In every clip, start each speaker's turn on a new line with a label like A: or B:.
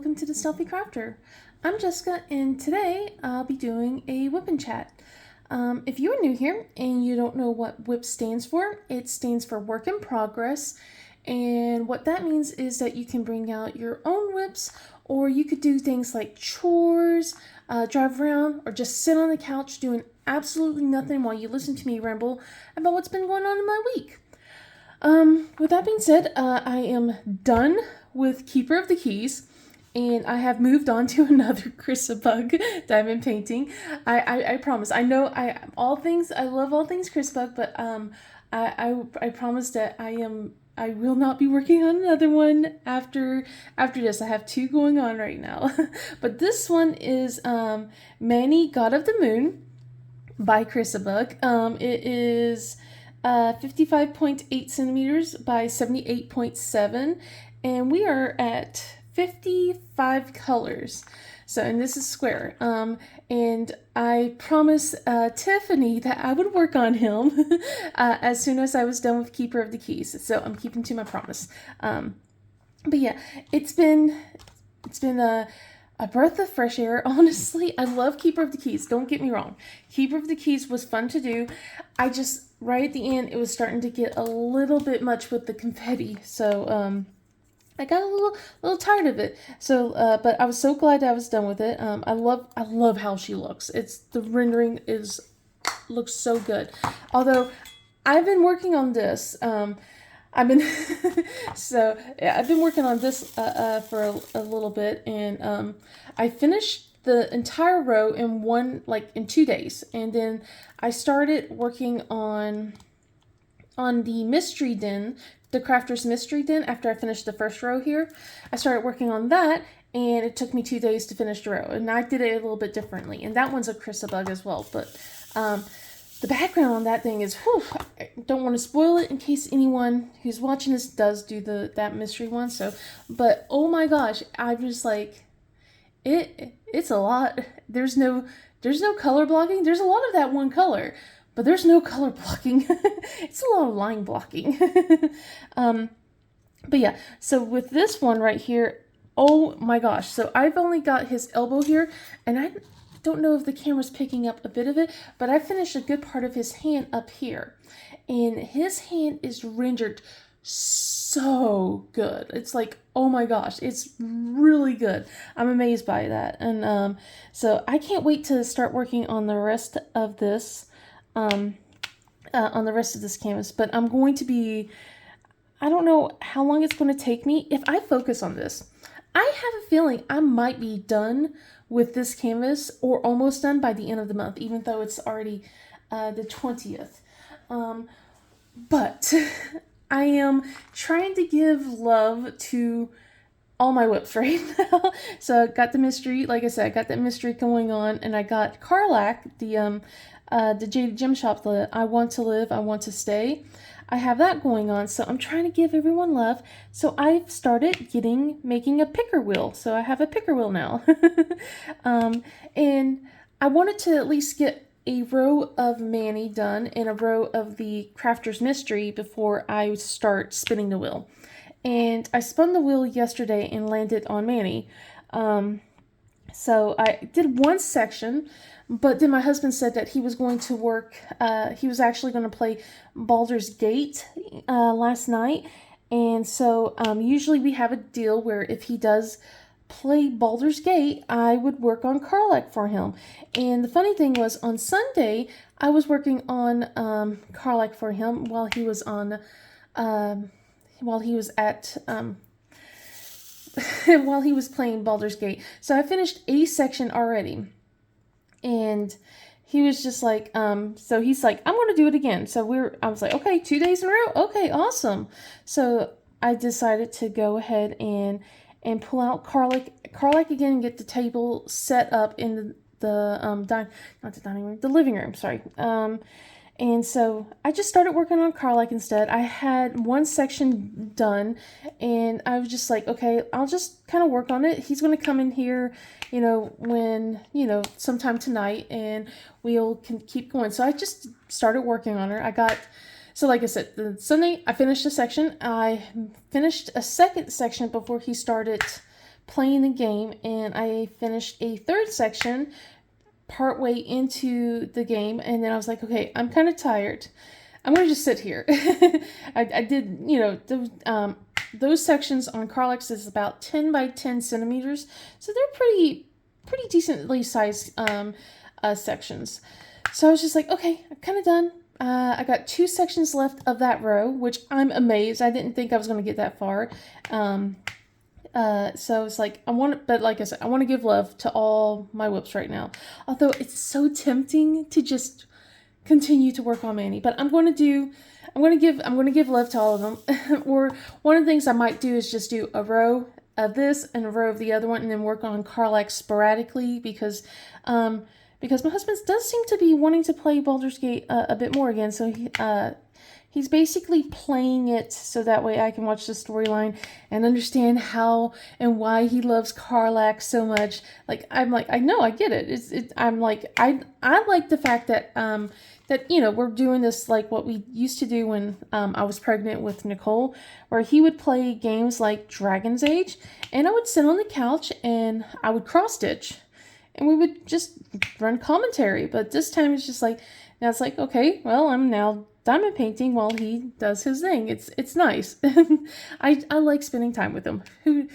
A: welcome to the Stealthy Crafter. I'm Jessica, and today I'll be doing a Wip Chat. If you are new here and you don't know what Wip stands for, it stands for Work in Progress, and what that means is that you can bring out your own whips, or you could do things like chores, drive around, or just sit on the couch doing absolutely nothing while you listen to me ramble about what's been going on in my week. With that being said, I am done with Keeper of the Keys, and I have moved on to another Bug diamond painting. I promise. I know I love all things Bug, but I promise that I will not be working on another one after this. I have two going on right now. But this one is Manny, God of the Moon by Bug. It is 55.8 centimeters by 78.7, and we are at 55 colors. So, and this is square. And I promised Tiffany that I would work on him as soon as I was done with Keeper of the Keys. So I'm keeping to my promise. But yeah, it's been a breath of fresh air. Honestly, I love Keeper of the Keys. Don't get me wrong. Keeper of the Keys was fun to do. I just, right at the end, it was starting to get a little bit much with the confetti. So, I got a little tired of it. So, but I was so glad I was done with it. I love how she looks. The rendering looks so good. Although, I've been working on this. I've been working on this for a little bit, and I finished the entire row in 2 days, and then I started working on the Mystery Den, the Crafter's Mystery Den. After I finished the first row here, I started working on that, and it took me 2 days to finish the row, and I did it a little bit differently, and that one's a Bug as well, but the background on that thing is, I don't want to spoil it in case anyone who's watching this does do that mystery one. So, but oh my gosh, I'm just like, it's a lot. There's no color blocking. There's a lot of that one color, but there's no color blocking. It's a lot of line blocking. But yeah, so with this one right here, oh my gosh. So I've only got his elbow here, and I don't know if the camera's picking up a bit of it, but I finished a good part of his hand up here, and his hand is rendered so good. It's like, oh my gosh, it's really good. I'm amazed by that. And so I can't wait to start working on the rest of this canvas, but I'm going to be, I don't know how long it's going to take me. If I focus on this, I have a feeling I might be done with this canvas, or almost done by the end of the month, even though it's already the 20th. But I am trying to give love to all my whips right now. So I got the mystery, like I said, I got that mystery going on, and I got Carlac, the Jaded Gem Shop, the I Want to Live, I Want to Stay. I have that going on, so I'm trying to give everyone love. So I've started making a picker wheel. So I have a picker wheel now. And I wanted to at least get a row of Manny done and a row of the Crafter's Mystery before I start spinning the wheel. And I spun the wheel yesterday and landed on Manny. So I did one section, but then my husband said that he was going to work, he was actually going to play Baldur's Gate last night. And so usually we have a deal where if he does play Baldur's Gate, I would work on Carlac for him. And the funny thing was, on Sunday, I was working on Carlac for him while he was while he was playing Baldur's Gate. So I finished a section already. And he was just like, so he's like, I'm going to do it again. So I was like, okay, 2 days in a row. Okay, awesome. So I decided to go ahead and pull out Carlac again and get the table set up in the living room, sorry. And so I just started working on Carlac instead. I had one section done, and I was just like, okay, I'll just kind of work on it. He's going to come in here, sometime tonight, and we'll keep going. So I just started working on her. So like I said, the Sunday I finished a section. I finished a second section before he started playing the game, and I finished a third section partway into the game, and then I was like, okay, I'm kind of tired. I'm gonna just sit here. I did, those sections on Carlex is about 10 by 10 centimeters, so they're pretty decently sized sections. So I was just like, okay, I'm kind of done. I got 2 sections left of that row, which I'm amazed. I didn't think I was going to get that far. So it's like, but like I said, I want to give love to all my whips right now. Although it's so tempting to just continue to work on Manny, but I'm going to give love to all of them. Or one of the things I might do is just do a row of this and a row of the other one, and then work on Carlex sporadically, because my husband does seem to be wanting to play Baldur's Gate a bit more again. So he's basically playing it so that way I can watch the storyline and understand how and why he loves Carlex so much. Like, I'm like, I know, I get it. I'm like, I like the fact that we're doing this like what we used to do when I was pregnant with Nicole, where he would play games like Dragon's Age, and I would sit on the couch and I would cross stitch, and we would just run commentary. But this time it's just like, now it's like, okay, well, I'm now diamond painting while he does his thing. It's nice. I like spending time with him. Who,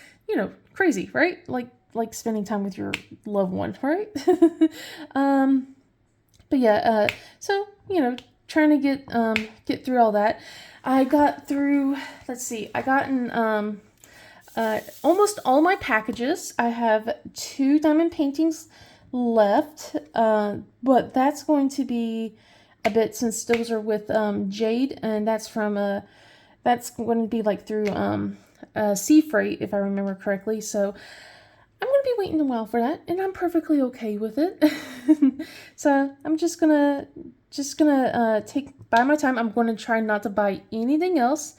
A: crazy, right? Like spending time with your loved one, right? But yeah, so trying to get through all that. I got through. Let's see. I gotten almost all my packages. I have 2 diamond paintings left, but that's going to be a bit, since those are with Jade, and that's going to be like through sea freight, if I remember correctly. So I'm going to be waiting a while for that, and I'm perfectly okay with it. So I'm just gonna buy my time. I'm going to try not to buy anything else.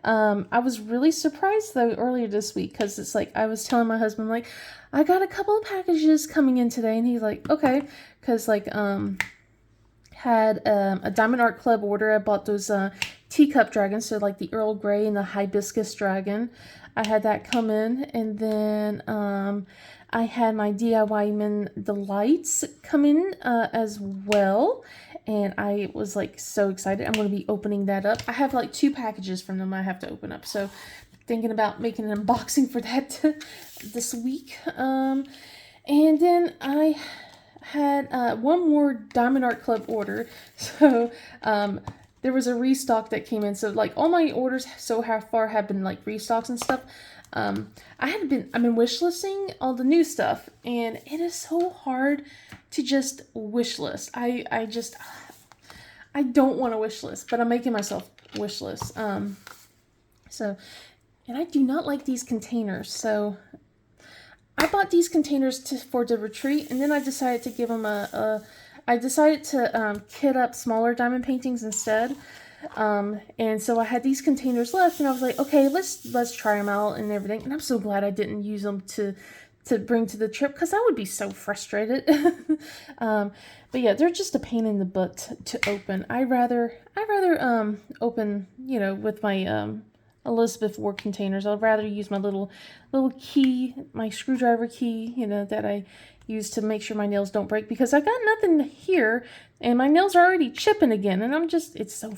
A: I was really surprised though earlier this week, because it's like, I was telling my husband, like, I got a couple of packages coming in today, and he's like, okay, because like had a Diamond Art Club order. I bought those teacup dragons, so like the Earl Grey and the Hibiscus dragon. I had that come in, and then I had my DIY Men Delights come in as well, and I was like so excited. I'm going to be opening that up. I have like 2 packages from them I have to open up, so thinking about making an unboxing for that this week. And then I had one more Diamond Art Club order, so there was a restock that came in. So like all my orders so far have been like restocks and stuff. I've been wishlisting all the new stuff, and it is so hard to just wish list. I don't want to wish list, but I'm making myself wish list. So, and I do not like these containers. So I bought these containers for the retreat, and then I decided to give them I decided to kit up smaller diamond paintings instead. And so I had these containers left, and I was like, okay, let's try them out and everything. And I'm so glad I didn't use them to bring to the trip, because I would be so frustrated. But yeah, they're just a pain in the butt to open. I rather open, with my Elizabeth Ward containers. I'd rather use my little key, my screwdriver key, that I use to make sure my nails don't break, because I got nothing here and my nails are already chipping again, and it's so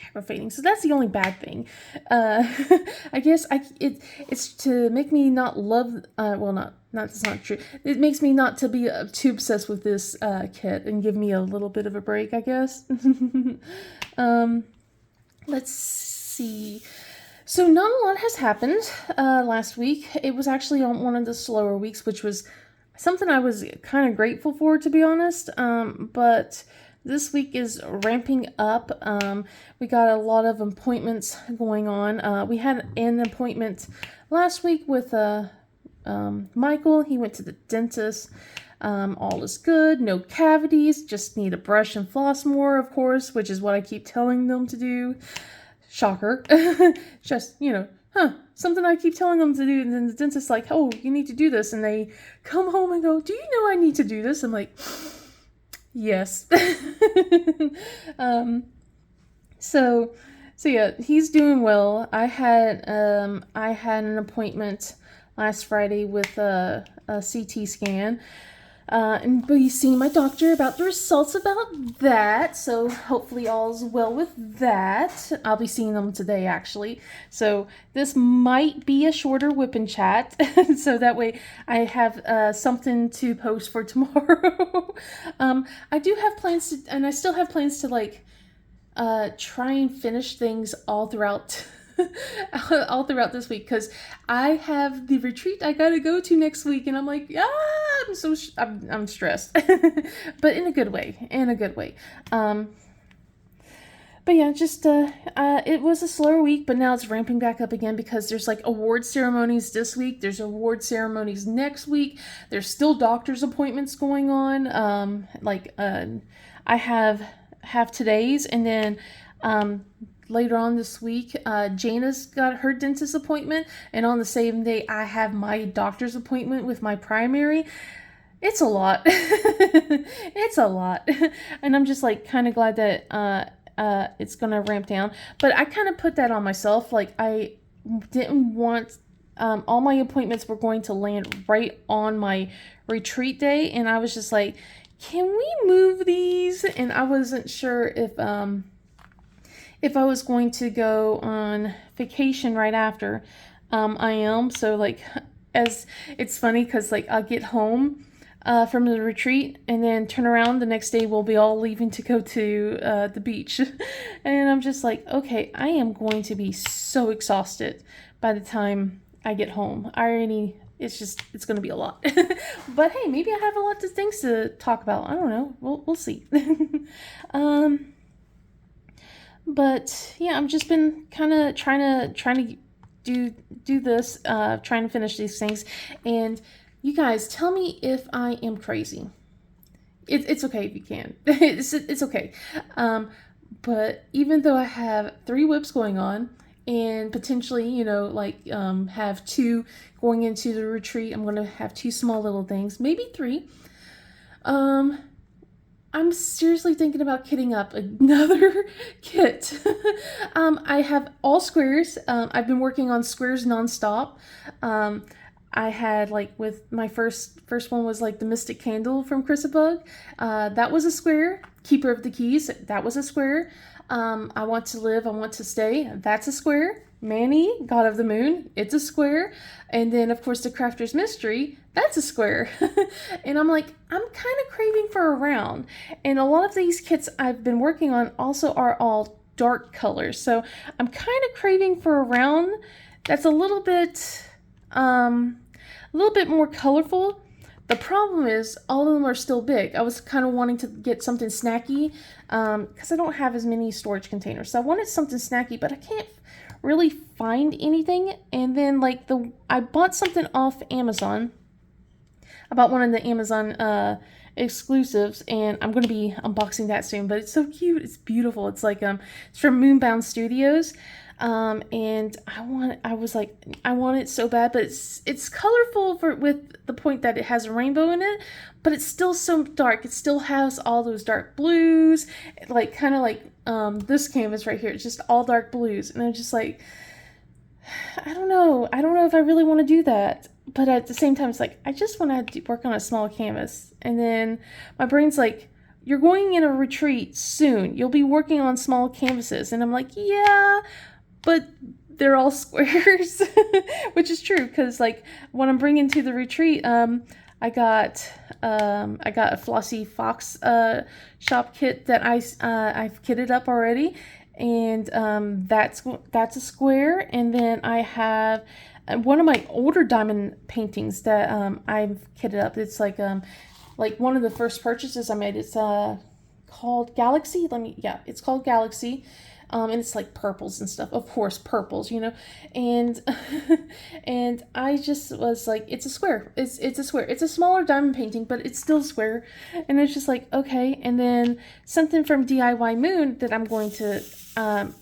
A: aggravating. So that's the only bad thing. I guess it's to make me not love, that's not true. It makes me not to be too obsessed with this kit, and give me a little bit of a break, I guess. Let's see. So not a lot has happened last week. It was actually on one of the slower weeks, which was something I was kind of grateful for, to be honest. But this week is ramping up. We got a lot of appointments going on. We had an appointment last week with Michael. He went to the dentist. All is good. No cavities. Just need to brush and floss more, of course, which is what I keep telling them to do. Shocker. Just, something I keep telling them to do, and then the dentist's like, oh, you need to do this, and they come home and go, do you know I need to do this? I'm like, yes. So yeah, he's doing well. I had an appointment last Friday with a CT scan. And be seeing my doctor about the results about that. So hopefully all's well with that. I'll be seeing them today, actually. So this might be a shorter whip and chat. So that way I have something to post for tomorrow. I do have plans to, and I still have plans to like try and finish things all throughout all throughout this week, because I have the retreat I gotta go to next week, and I'm like, I'm stressed, but in a good way, but yeah, just it was a slower week, but now it's ramping back up again because there's like award ceremonies this week. There's award ceremonies next week. There's still doctor's appointments going on. I have today's, and then later on this week, Jana's got her dentist appointment, and on the same day, I have my doctor's appointment with my primary. It's a lot. It's a lot. And I'm just like kind of glad that it's gonna ramp down. But I kind of put that on myself. Like, I didn't want all my appointments were going to land right on my retreat day, and I was just like, can we move these? And I wasn't sure if I was going to go on vacation right after. I am, so like, as it's funny because like I'll get home from the retreat, and then turn around the next day we'll be all leaving to go to the beach. And I'm just like, okay, I am going to be so exhausted by the time I get home. It's going to be a lot. But hey, maybe I have a lot of things to talk about. I don't know. We'll see. But yeah, I've just been kind of trying to do this, trying to finish these things. And you guys, tell me if I am crazy. It's okay if you can. It's okay. But even though I have 3 whips going on, and potentially, have 2 going into the retreat, I'm going to have 2 small little things, maybe 3. I'm seriously thinking about kitting up another kit. I have all squares. I've been working on squares nonstop. I had with my first one was the Mystic Candle from Chrysabug. That was a square. Keeper of the Keys, that was a square. I Want to Live, I Want to Stay, that's a square. Manny, God of the Moon, it's a square. And then, of course, the Crafter's Mystery, that's a square. And I'm like, I'm kind of craving for a round. And a lot of these kits I've been working on also are all dark colors. So I'm kind of craving for a round that's a little bit more colorful. The problem is all of them are still big. I was kind of wanting to get something snacky because I don't have as many storage containers. So I wanted something snacky, but I can't really find anything. And then I bought something off Amazon. I bought one of the Amazon exclusives, and I'm going to be unboxing that soon. But it's so cute. It's beautiful. It's it's from Moonbound Studios. And I want it so bad, but it's colorful with the point that it has a rainbow in it, but it's still so dark. It still has all those dark blues, this canvas right here. It's just all dark blues, and I'm just like, I don't know if I really want to do that. But at the same time, it's I just want to work on a small canvas. And then my brain's like, you're going in a retreat soon. You'll be working on small canvases. And I'm like, yeah, but they're all squares, which is true. Because when I'm bringing to the retreat, I got a Flossy Fox shop kit that I've kitted up already. And that's a square. And then I have one of my older diamond paintings that I've kitted up. It's one of the first purchases I made. It's called Galaxy. It's called Galaxy. And it's purples and stuff. Of course, purples, And and I just was it's a square. It's a square. It's a smaller diamond painting, but it's still a square. And it's just okay. And then something from DIY Moon that I'm going to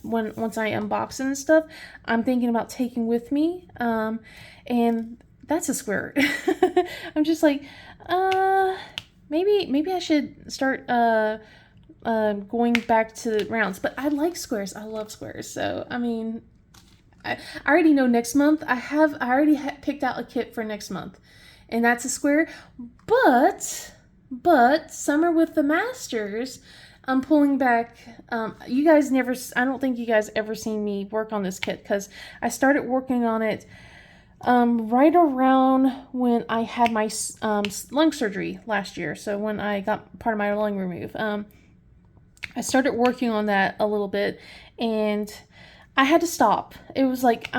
A: once I unbox it and stuff, I'm thinking about taking with me. And that's a square. I'm just maybe I should start going back to rounds, but I like squares. I love squares. So, I mean, I already know next month. I already picked out a kit for next month, and that's a square. But summer with the masters, I'm pulling back. You guys never. I don't think you guys ever seen me work on this kit because I started working on it right around when I had my lung surgery last year. So when I got part of my lung removed, I started working on that a little bit, and I had to stop. It was like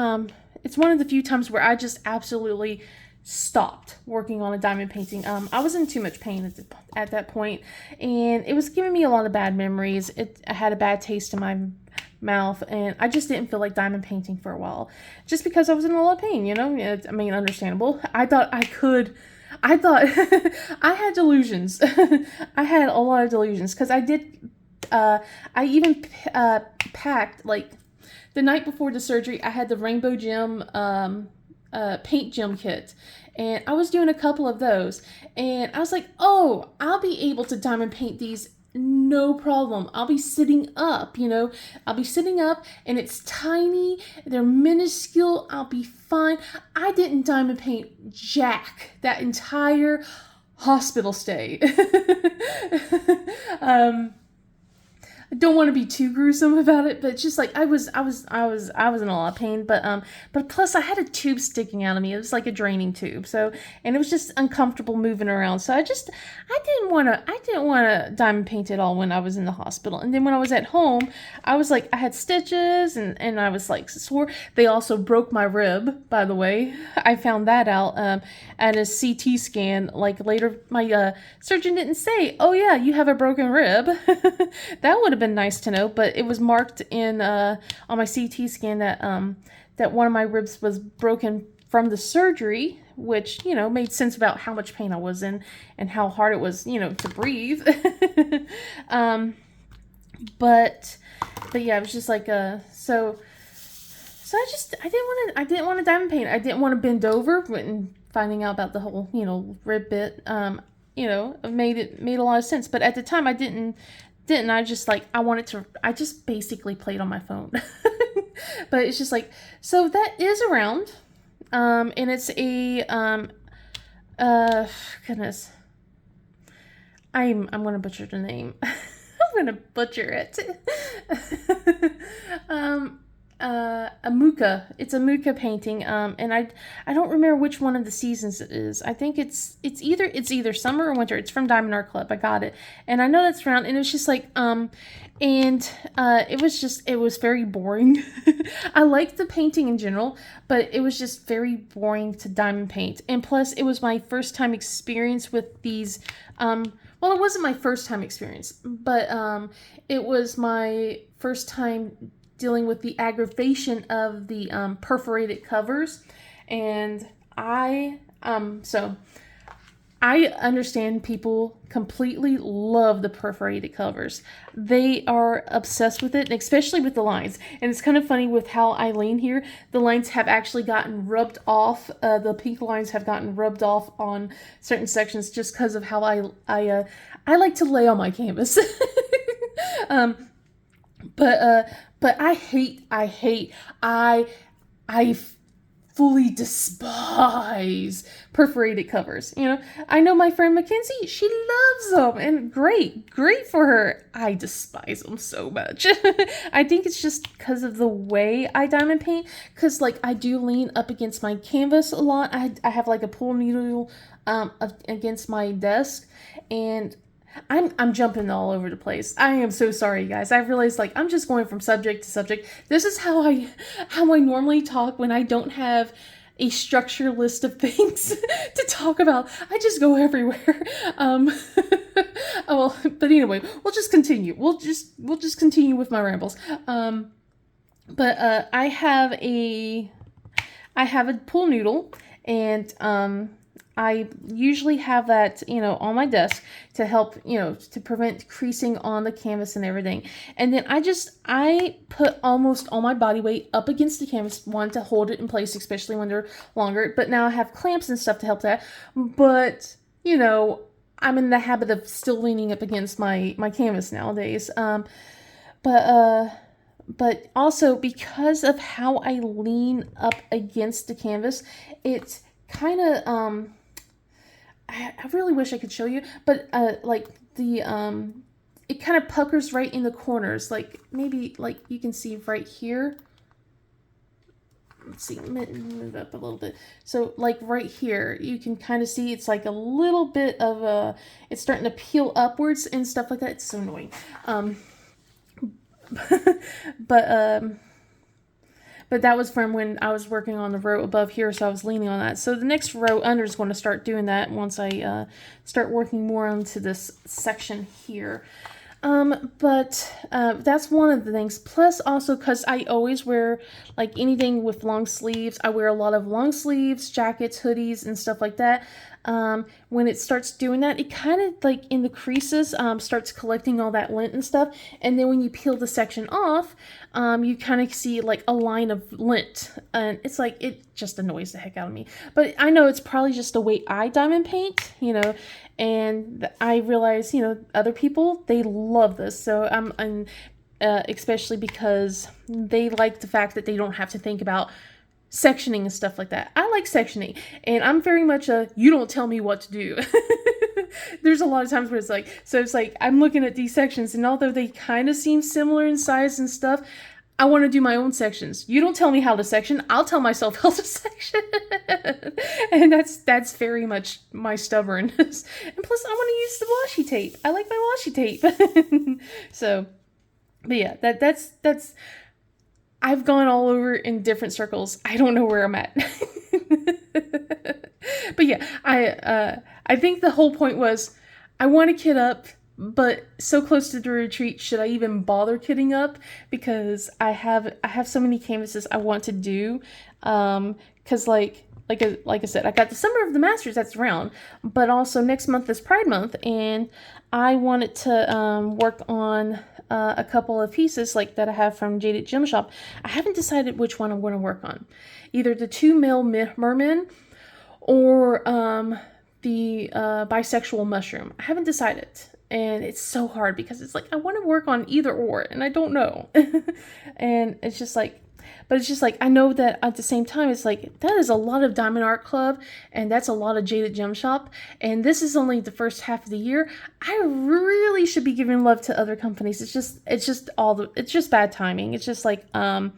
A: it's one of the few times where I just absolutely stopped working on a diamond painting. I was in too much pain at that point, and it was giving me a lot of bad memories. I had a bad taste in my mouth, and I just didn't feel like diamond painting for a while, just because I was in a lot of pain. I mean, understandable. I thought I had delusions. I had a lot of delusions because I did. I even packed, like, the night before the surgery. I had the Rainbow Gem paint gem kit, and I was doing a couple of those, and I was like, oh, I'll be able to diamond paint these no problem. I'll be sitting up, I'll be sitting up, and it's tiny, they're minuscule, I'll be fine. I didn't diamond paint jack that entire hospital stay. I don't want to be too gruesome about it, but it's just like I was in a lot of pain, but plus I had a tube sticking out of me. It was like a draining tube, and it was just uncomfortable moving around. So I didn't want to diamond paint it all when I was in the hospital. And then when I was at home, I was like, I had stitches, and I was like sore. They also broke my rib, by the way. I found that out at a CT scan. Like later, my surgeon didn't say, "Oh yeah, you have a broken rib." That would have been nice to know, but it was marked in on my CT scan that one of my ribs was broken from the surgery, which made sense about how much pain I was in and how hard it was to breathe. But yeah, it was just like so I didn't want to diamond paint. I didn't want to bend over when finding out about the whole rib bit. It made a lot of sense, but at the time I didn't. I just I just basically played on my phone. But it's just like, so that is around, and it's a goodness, I'm gonna butcher the name. I'm gonna butcher it. A Muka. It's a Muka painting. And I don't remember which one of the seasons it is. I think it's either summer or winter. It's from Diamond Art Club. I got it, and I know that's around. And it was just like it was very boring. I liked the painting in general, but it was just very boring to diamond paint. And plus, it was my first time experience with these. Well, it wasn't my first time experience, but it was my first time dealing with the aggravation of the perforated covers, and I understand people completely love the perforated covers. They are obsessed with it, and especially with the lines. And it's kind of funny with how I lean here. The lines have actually gotten rubbed off. The pink lines have gotten rubbed off on certain sections just because of how I like to lay on my canvas. But I fully despise perforated covers. I know my friend Mackenzie, she loves them, and great for her. I despise them so much. I think it's just because of the way I diamond paint, because like I do lean up against my canvas a lot. I have like a pool needle against my desk, and I'm jumping all over the place. I am so sorry, guys. I realized like I'm just going from subject to subject. This is how I normally talk when I don't have a structured list of things to talk about. I just go everywhere. Well, but anyway, we'll just continue. We'll just continue with my rambles. But I have a pool noodle, and I usually have that, on my desk to help, to prevent creasing on the canvas and everything. And then I put almost all my body weight up against the canvas, one, to hold it in place, especially when they're longer. But now I have clamps and stuff to help that. But, I'm in the habit of still leaning up against my canvas nowadays. But also because of how I lean up against the canvas, it's kind of, I really wish I could show you, but like it kind of puckers right in the corners. Like maybe like you can see right here. Let's see, move up a little bit. So like right here, you can kind of see it's like a little bit of a, it's starting to peel upwards and stuff like that. It's so annoying. But that was from when I was working on the row above here, so I was leaning on that. So the next row under is going to start doing that once I start working more onto this section here. But that's one of the things. Plus also because I always wear like anything with long sleeves. I wear a lot of long sleeves, jackets, hoodies, and stuff like that. When it starts doing that, it kind of like in the creases starts collecting all that lint and stuff. And then when you peel the section off, you kind of see like a line of lint. And it's like, it just annoys the heck out of me. But I know it's probably just the way I diamond paint, you know. And I realize, you know, other people, they love this. So I'm especially because they like the fact that they don't have to think about sectioning and stuff like that. I like sectioning, and I'm very much a, you don't tell me what to do. There's a lot of times where it's like, so it's like, I'm looking at these sections, and although they kind of seem similar in size and stuff, I want to do my own sections. You don't tell me how to section, I'll tell myself how to section. And that's very much my stubbornness. And plus, I want to use the washi tape. I like my washi tape. So, but yeah, that's I've gone all over in different circles. I don't know where I'm at. But yeah, I think the whole point was I want to kit up, but so close to the retreat, should I even bother kitting up? Because I have so many canvases I want to do. Cause like I said, I got the Summer of the Masters that's around, but also next month is Pride Month, and I wanted to work on a couple of pieces like that I have from Jaded Gem Shop. I haven't decided which one I'm going to work on. Either the 2 male mermen or the bisexual mushroom. I haven't decided. And it's so hard because it's like, I want to work on either or, and I don't know. And it's just like, but it's just like, I know that at the same time, it's like, that is a lot of Diamond Art Club, and that's a lot of Jaded Gem Shop, and this is only the first half of the year. I really should be giving love to other companies. It's just bad timing. It's just like, I'm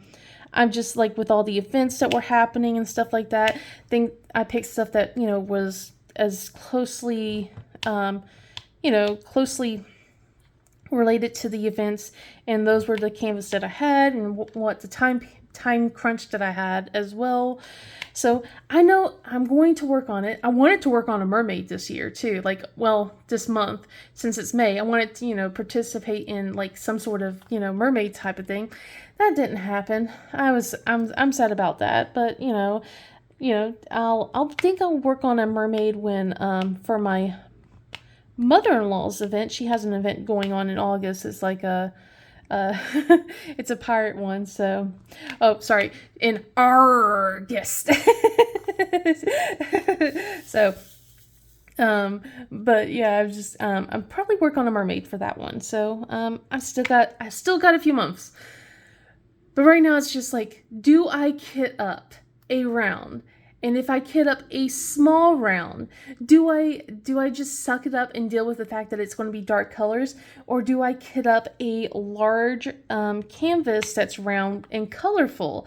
A: just like with all the events that were happening and stuff like that, think I picked stuff that, you know, was as closely, closely related to the events, and those were the canvas that I had and what the time crunch that I had as well. So I know I'm going to work on it. I wanted to work on a mermaid this year too, like, well, this month, since it's May. I wanted to, you know, participate in like some sort of, you know, mermaid type of thing. That didn't happen. I'm sad about that, but you know, I'll think I'll work on a mermaid when for my mother-in-law's event. She has an event going on in August. It's like a it's a pirate one. So, oh, sorry, in August. So, but yeah, I'm probably work on a mermaid for that one. So, I still got a few months. But right now it's just like, do I kit up a round? And if I kit up a small round, do I just suck it up and deal with the fact that it's going to be dark colors? Or do I kit up a large canvas that's round and colorful?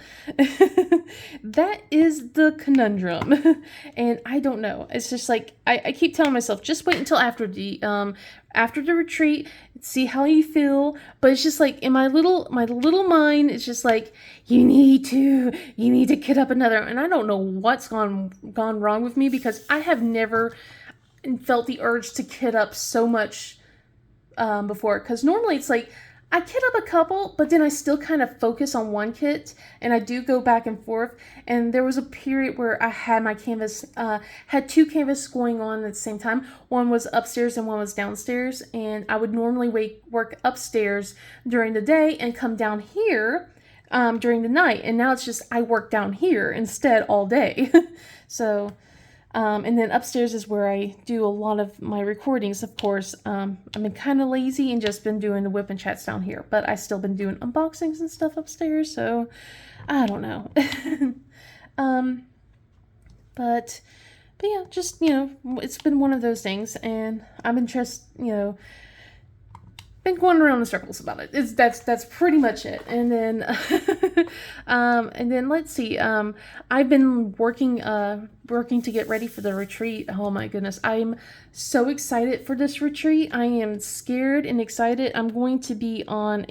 A: That is the conundrum. And I don't know. It's just like, I keep telling myself, just wait until after the retreat, see how you feel. But it's just like, in my little mind, it's just like, you need to kit up another. And I don't know what's gone wrong with me, because I have never felt the urge to kit up so much before. Because normally it's like, I kit up a couple, but then I still kind of focus on one kit, and I do go back and forth. And there was a period where I had my canvas, had 2 canvases going on at the same time. One was upstairs and one was downstairs, and I would normally work upstairs during the day and come down here during the night. And now it's just, I work down here instead all day. So, And then upstairs is where I do a lot of my recordings, of course. I've been kind of lazy and just been doing the whip and chats down here, but I still been doing unboxings and stuff upstairs, so I don't know. um, but yeah, just, it's been one of those things, and I've been just, been going around in circles about it. That's pretty much it. And then let's see. I've been working to get ready for the retreat. Oh my goodness, I'm so excited for this retreat. I am scared and excited. I'm going to be on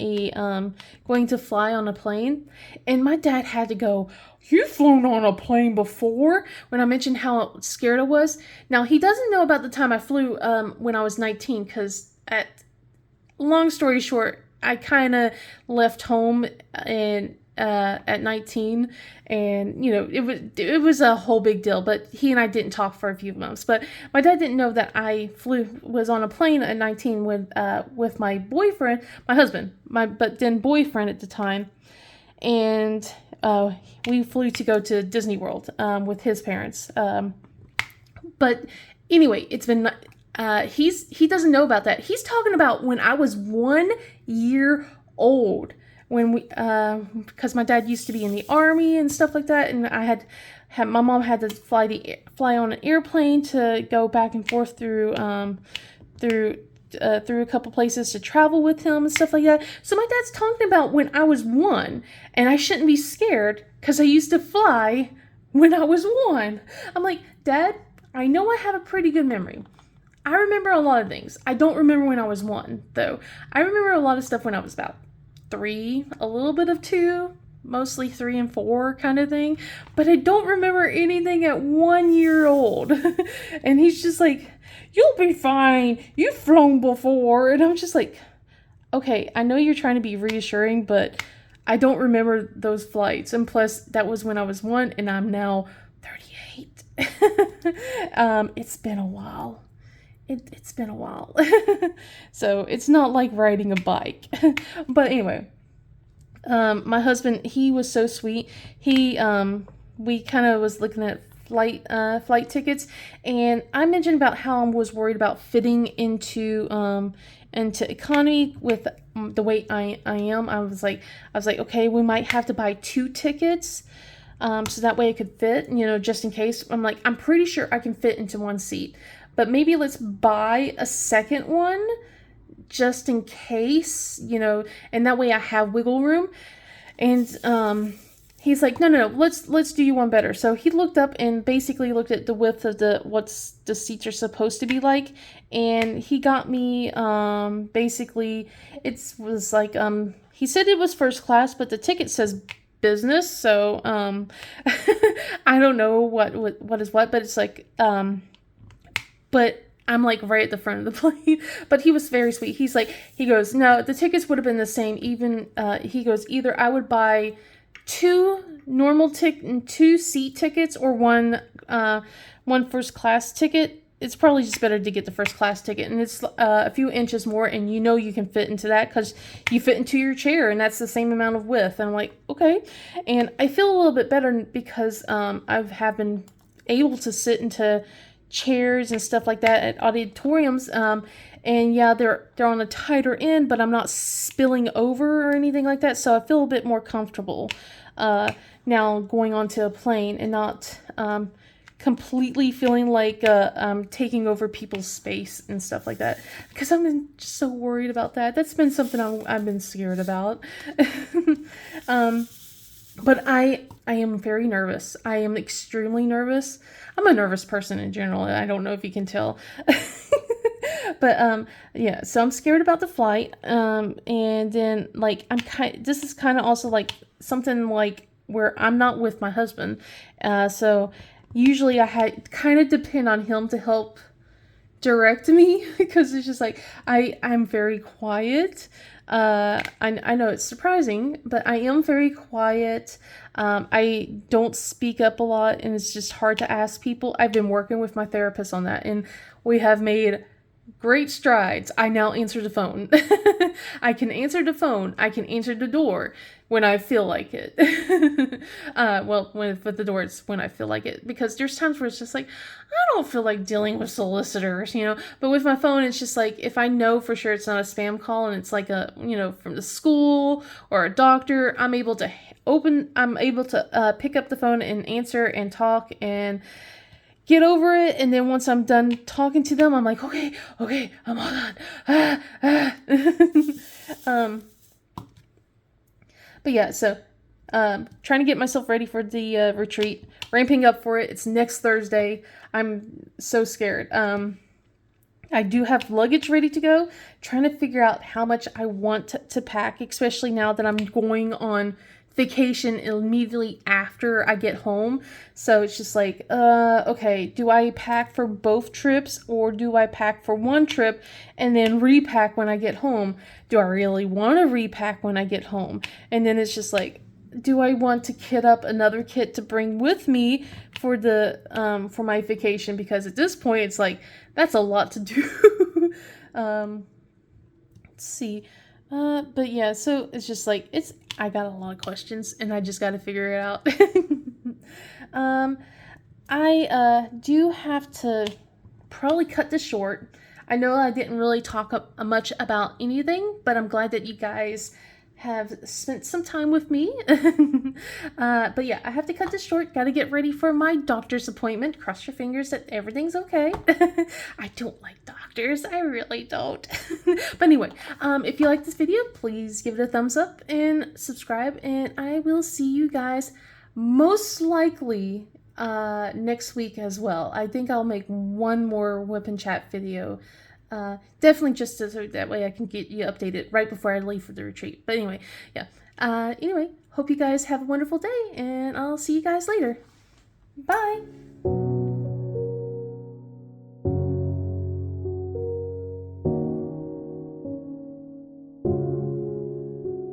A: going to fly on a plane, and my dad had to go, "You've flown on a plane before?" When I mentioned how scared I was. Now he doesn't know about the time I flew when I was 19, because long story short, I kind of left home at 19, and it was a whole big deal. But he and I didn't talk for a few months. But my dad didn't know that I was on a plane at 19 with my boyfriend, my husband, but then boyfriend at the time, and we flew to go to Disney World with his parents. But anyway, it's been. He doesn't know about that. He's talking about when I was 1 year old, when because my dad used to be in the army and stuff like that, and I had my mom had to fly on an airplane to go back and forth through a couple places to travel with him and stuff like that. So my dad's talking about when I was 1, and I shouldn't be scared because I used to fly when I was 1. I'm like, Dad, I know I have a pretty good memory. I remember a lot of things. I don't remember when I was 1, though. I remember a lot of stuff when I was about 3, a little bit of 2, mostly 3 and 4 kind of thing. But I don't remember anything at 1 year old. And he's just like, "You'll be fine. You've flown before." And I'm just like, okay, I know you're trying to be reassuring, but I don't remember those flights. And plus, that was when I was 1, and I'm now 38. It's been a while. It's been a while. So it's not like riding a bike. But anyway, my husband, he was so sweet. We kind of was looking at flight tickets, and I mentioned about how I was worried about fitting into economy with the weight I am. I was like, okay, we might have to buy 2 tickets. So that way it could fit, just in case. I'm like, I'm pretty sure I can fit into 1 seat. But maybe let's buy a second one just in case, and that way I have wiggle room. And he's like, no, let's do you one better. So he looked up and basically looked at the width of what's the seats are supposed to be like, and he got me basically it was like he said it was first class, but the ticket says business. So I don't know what is what, but it's like but I'm like right at the front of the plane. But he was very sweet. He goes, no, the tickets would have been the same. Even he goes, either I would buy 2 2 seat tickets, or one first class ticket. It's probably just better to get the first class ticket, and it's a few inches more, and you can fit into that because you fit into your chair, and that's the same amount of width. And I'm like, okay, and I feel a little bit better because I have been able to sit into chairs and stuff like that at auditoriums, and yeah, they're on a tighter end, but I'm not spilling over or anything like that, so I feel a bit more comfortable now going onto a plane and not completely feeling like I'm taking over people's space and stuff like that, because I've been just so worried about that. That's been something I've been scared about. But I am very nervous. I am extremely nervous. I'm a nervous person in general. I don't know if you can tell. But yeah, so I'm scared about the flight. And then like this is kind of also like something like where I'm not with my husband. So usually I had kind of depend on him to help direct me, because it's just like I'm very quiet. I know it's surprising, but I am very quiet. I don't speak up a lot, and it's just hard to ask people. I've been working with my therapist on that, and we have made great strides. I now answer the phone. I can answer the phone. I can answer the door when I feel like it. With the door, it's when I feel like it. Because there's times where it's just like, I don't feel like dealing with solicitors, But with my phone, it's just like, if I know for sure it's not a spam call and it's like from the school or a doctor, I'm able to pick up the phone and answer and talk and get over it. And then once I'm done talking to them, I'm like, okay, I'm all done. But yeah, so trying to get myself ready for the retreat, ramping up for it. It's next Thursday. I'm so scared. I do have luggage ready to go, trying to figure out how much I want to pack, especially now that I'm going on vacation immediately after I get home. So it's just like, okay, do I pack for both trips or do I pack for one trip and then repack when I get home? Do I really want to repack when I get home? And then it's just like, do I want to kit up another kit to bring with me for for my vacation? Because at this point, it's like, that's a lot to do. Let's see. But yeah, so it's just like, I got a lot of questions and I just got to figure it out. I do have to probably cut this short. I know I didn't really talk much about anything, but I'm glad that you guys have spent some time with me. But yeah, I have to cut this short. Got to get ready for my doctor's appointment. Cross your fingers that everything's okay. I don't like doctors. I really don't. But anyway, if you like this video, please give it a thumbs up and subscribe. And I will see you guys most likely next week as well. I think I'll make one more Whip and Chat video. Definitely just so that way I can get you updated right before I leave for the retreat. But anyway, yeah. Anyway, hope you guys have a wonderful day, and I'll see you guys later. Bye!